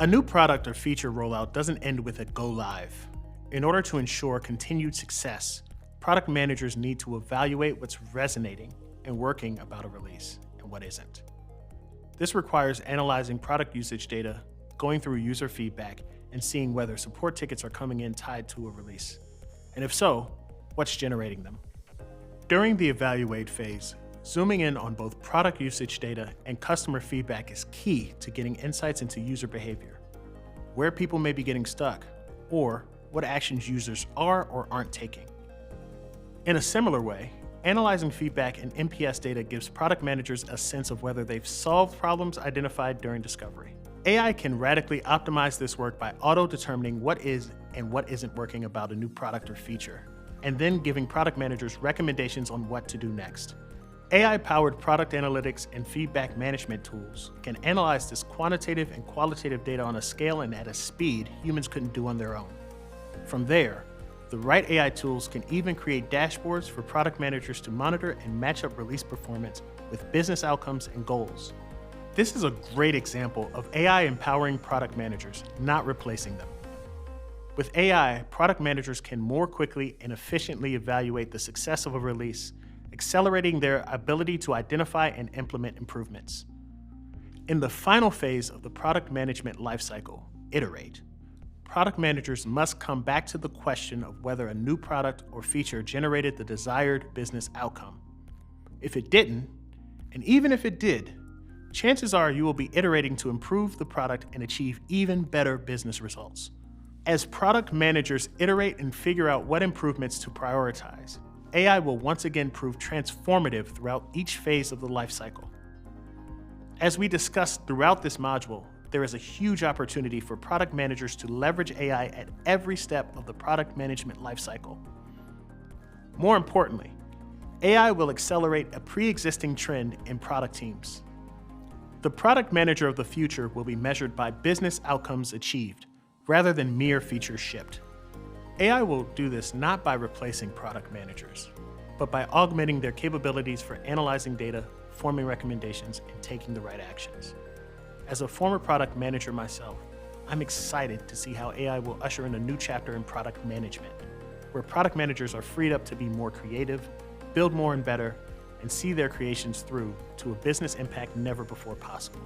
A new product or feature rollout doesn't end with a go live. In order to ensure continued success, product managers need to evaluate what's resonating and working about a release and what isn't. This requires analyzing product usage data, going through user feedback, and seeing whether support tickets are coming in tied to a release. And if so, what's generating them? During the evaluate phase, zooming in on both product usage data and customer feedback is key to getting insights into user behavior, where people may be getting stuck, or what actions users are or aren't taking. In a similar way, analyzing feedback and NPS data gives product managers a sense of whether they've solved problems identified during discovery. AI can radically optimize this work by auto-determining what is and what isn't working about a new product or feature, and then giving product managers recommendations on what to do next. AI-powered product analytics and feedback management tools can analyze this quantitative and qualitative data on a scale and at a speed humans couldn't do on their own. From there, the right AI tools can even create dashboards for product managers to monitor and match up release performance with business outcomes and goals. This is a great example of AI empowering product managers, not replacing them. With AI, product managers can more quickly and efficiently evaluate the success of a release, accelerating their ability to identify and implement improvements. In the final phase of the product management lifecycle, iterate, product managers must come back to the question of whether a new product or feature generated the desired business outcome. If it didn't, and even if it did, chances are you will be iterating to improve the product and achieve even better business results. As product managers iterate and figure out what improvements to prioritize, AI will once again prove transformative throughout each phase of the lifecycle. As we discussed throughout this module, there is a huge opportunity for product managers to leverage AI at every step of the product management lifecycle. More importantly, AI will accelerate a pre-existing trend in product teams. The product manager of the future will be measured by business outcomes achieved, rather than mere features shipped. AI will do this not by replacing product managers, but by augmenting their capabilities for analyzing data, forming recommendations, and taking the right actions. As a former product manager myself, I'm excited to see how AI will usher in a new chapter in product management, where product managers are freed up to be more creative, build more and better, and see their creations through to a business impact never before possible.